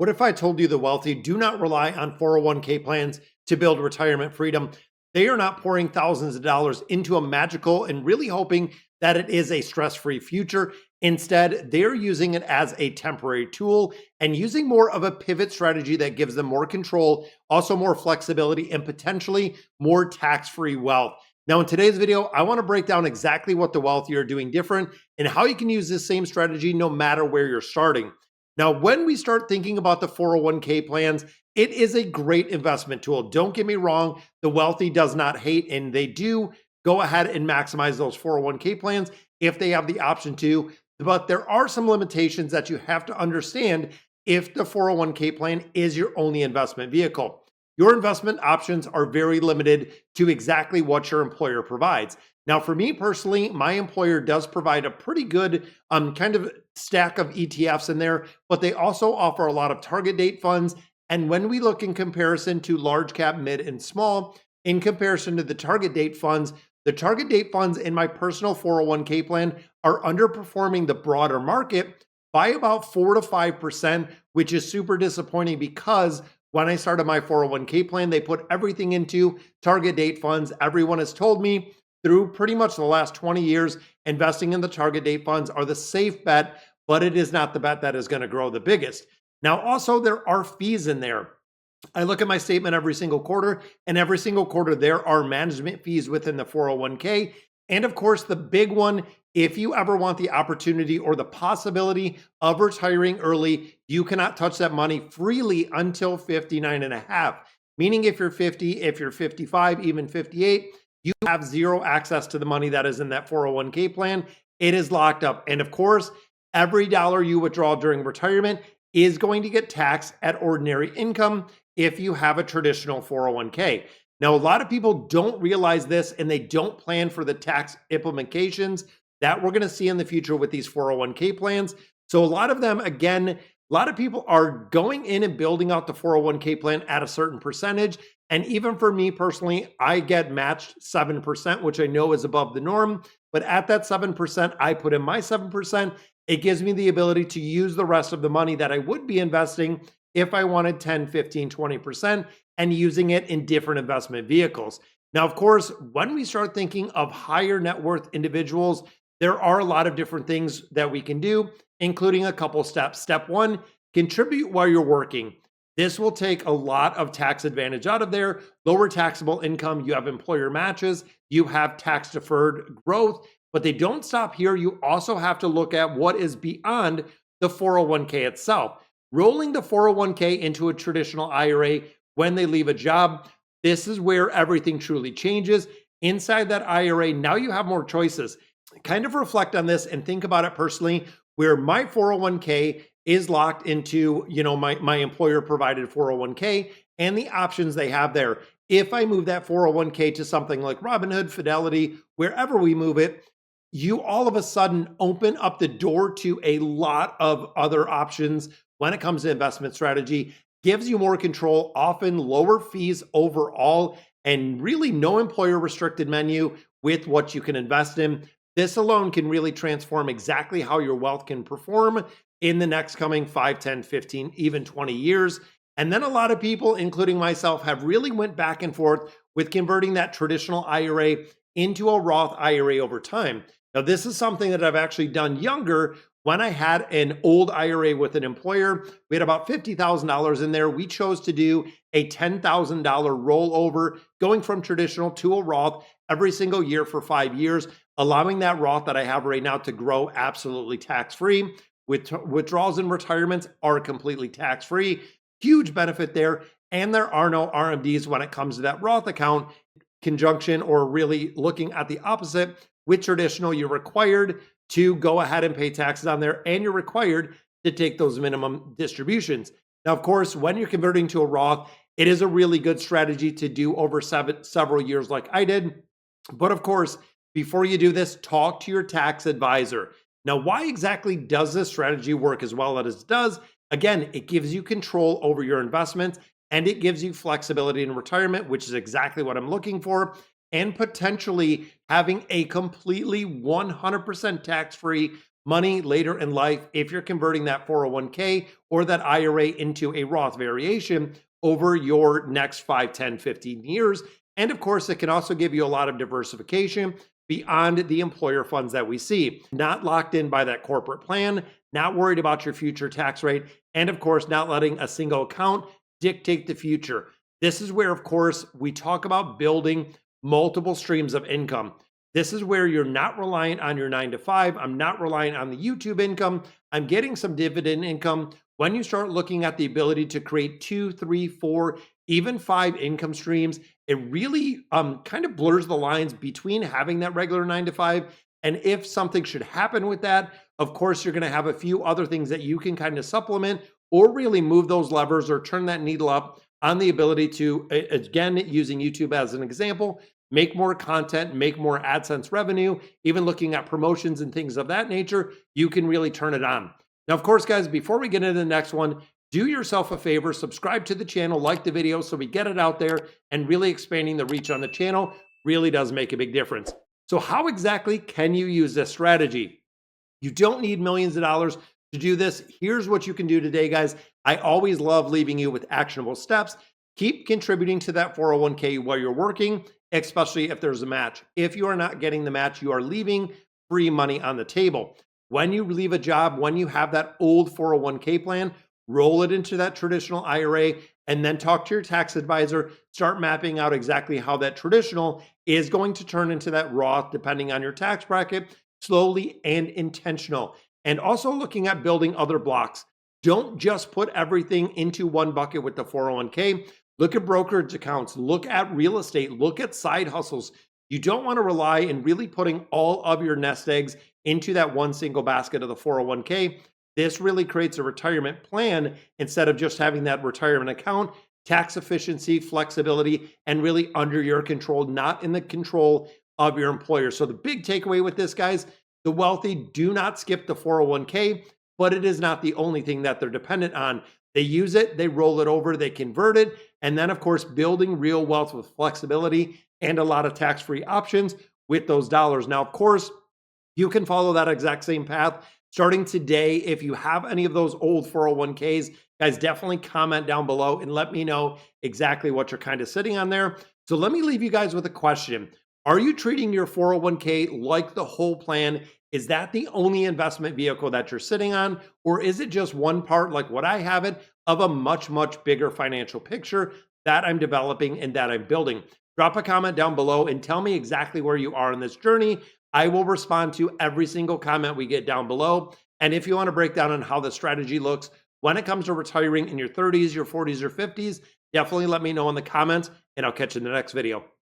What if I told you the wealthy do not rely on 401k plans to build retirement freedom? They are not pouring thousands of dollars into a magical and really hoping that it is a stress free future. Instead, they're using it as a temporary tool and using more of a pivot strategy that gives them more control, also more flexibility, and potentially more tax free wealth. Now, in today's video, I want to break down exactly what the wealthy are doing different and how you can use this same strategy no matter where you're starting. Now, when we start thinking about the 401k plans, it is a great investment tool. Don't get me wrong, the wealthy does not hate, and they do go ahead and maximize those 401k plans if they have the option to. But there are some limitations that you have to understand if the 401k plan is your only investment vehicle. Your investment options are very limited to exactly what your employer provides. Now, for me personally, my employer does provide a pretty good kind of stack of ETFs in there, but they also offer a lot of target date funds. And when we look in comparison to large cap, mid, and small, in comparison to the target date funds in my personal 401k plan are underperforming the broader market by about 4 to 5%, which is super disappointing because when I started my 401k plan, they put everything into target date funds. Everyone has told me through pretty much the last 20 years, investing in the target date funds are the safe bet, but it is not the bet that is going to grow the biggest. Now, also, there are fees in there. I look at my statement every single quarter, and every single quarter there are management fees within the 401k. And of course, the big one, if you ever want the opportunity or the possibility of retiring early, you cannot touch that money freely until 59 and a half. Meaning if you're 50, if you're 55, even 58, you have zero access to the money that is in that 401k plan. It is locked up. And of course, every dollar you withdraw during retirement is going to get taxed at ordinary income if you have a traditional 401k. Now, a lot of people don't realize this and they don't plan for the tax implications that we're going to see in the future with these 401k plans. So a lot of them, again, a lot of people are going in and building out the 401k plan at a certain percentage. And even for me personally, I get matched 7%, which I know is above the norm. But at that 7%, I put in my 7%. It gives me the ability to use the rest of the money that I would be investing if I wanted 10, 15, 20% and using it in different investment vehicles. Now, of course, when we start thinking of higher net worth individuals, there are a lot of different things that we can do, including a couple steps. Step one, contribute while you're working. This will take a lot of tax advantage out of there. Lower taxable income, you have employer matches, you have tax deferred growth, but they don't stop here. You also have to look at what is beyond the 401k itself. Rolling the 401k into a traditional IRA when they leave a job, this is where everything truly changes. Inside that IRA, now you have more choices. Kind of reflect on this and think about it personally, where my 401k is locked into, my employer provided 401k and the options they have there. If I move that 401k to something like Robinhood, Fidelity, wherever we move it, you all of a sudden open up the door to a lot of other options when it comes to investment strategy, gives you more control, often lower fees overall, and really no employer restricted menu with what you can invest in. This alone can really transform exactly how your wealth can perform in the next coming 5, 10, 15, even 20 years. And then a lot of people, including myself, have really went back and forth with converting that traditional IRA into a Roth IRA over time. Now, this is something that I've actually done younger. When I had an old IRA with an employer, we had about $50,000 in there. We chose to do a $10,000 rollover, going from traditional to a Roth every single year for 5 years, allowing that Roth that I have right now to grow absolutely tax-free. Withdrawals and retirements are completely tax-free. Huge benefit there. And there are no RMDs when it comes to that Roth account. Conjunction, or really looking at the opposite, with traditional, you're required to go ahead and pay taxes on there, and you're required to take those minimum distributions. Now, of course, when you're converting to a Roth, it is a really good strategy to do over several years like I did. But of course, before you do this, talk to your tax advisor. Now, why exactly does this strategy work as well as it does? Again, it gives you control over your investments and it gives you flexibility in retirement, which is exactly what I'm looking for, and potentially having a completely 100% tax-free money later in life if you're converting that 401k or that IRA into a Roth variation over your next 5, 10, 15 years. And of course, it can also give you a lot of diversification beyond the employer funds that we see. Not locked in by that corporate plan, not worried about your future tax rate, and of course, not letting a single account dictate the future. This is where, of course, we talk about building multiple streams of income. This is where you're not reliant on your 9 to 5. I'm not reliant on the YouTube income. I'm getting some dividend income. When you start looking at the ability to create 2, 3, 4, even 5 income streams, it really kind of blurs the lines between having that regular 9 to 5. And if something should happen with that, of course, you're going to have a few other things that you can kind of supplement or really move those levers or turn that needle up on the ability to, again, using YouTube as an example, make more content, make more AdSense revenue, even looking at promotions and things of that nature, you can really turn it on. Now, of course, guys, before we get into the next one, do yourself a favor, subscribe to the channel, like the video so we get it out there, and really expanding the reach on the channel really does make a big difference. So how exactly can you use this strategy? You don't need millions of dollars to do this. Here's what you can do today, guys. I always love leaving you with actionable steps. Keep contributing to that 401k while you're working, especially if there's a match. If you are not getting the match, you are leaving free money on the table. When you leave a job, when you have that old 401k plan, roll it into that traditional IRA, and then talk to your tax advisor. Start mapping out exactly how that traditional is going to turn into that Roth, depending on your tax bracket, slowly and intentional. And also looking at building other blocks. Don't just put everything into one bucket with the 401k. Look at brokerage accounts, look at real estate, look at side hustles. You don't want to rely in really putting all of your nest eggs into that one single basket of the 401k. This really creates a retirement plan instead of just having that retirement account, tax efficiency, flexibility, and really under your control, not in the control of your employer. So the big takeaway with this, guys, the wealthy do not skip the 401k, but it is not the only thing that they're dependent on. They use it, they roll it over, they convert it, and then, of course, building real wealth with flexibility and a lot of tax-free options with those dollars. Now, of course, you can follow that exact same path starting today. If you have any of those old 401ks, guys, definitely comment down below and let me know exactly what you're kind of sitting on there. So let me leave you guys with a question. Are you treating your 401k like the whole plan? Is that the only investment vehicle that you're sitting on? Or is it just one part, like what I have it, of a much, much bigger financial picture that I'm developing and that I'm building? Drop a comment down below and tell me exactly where you are in this journey. I will respond to every single comment we get down below. And if you want to break down on how the strategy looks when it comes to retiring in your 30s, your 40s, or 50s, definitely let me know in the comments, and I'll catch you in the next video.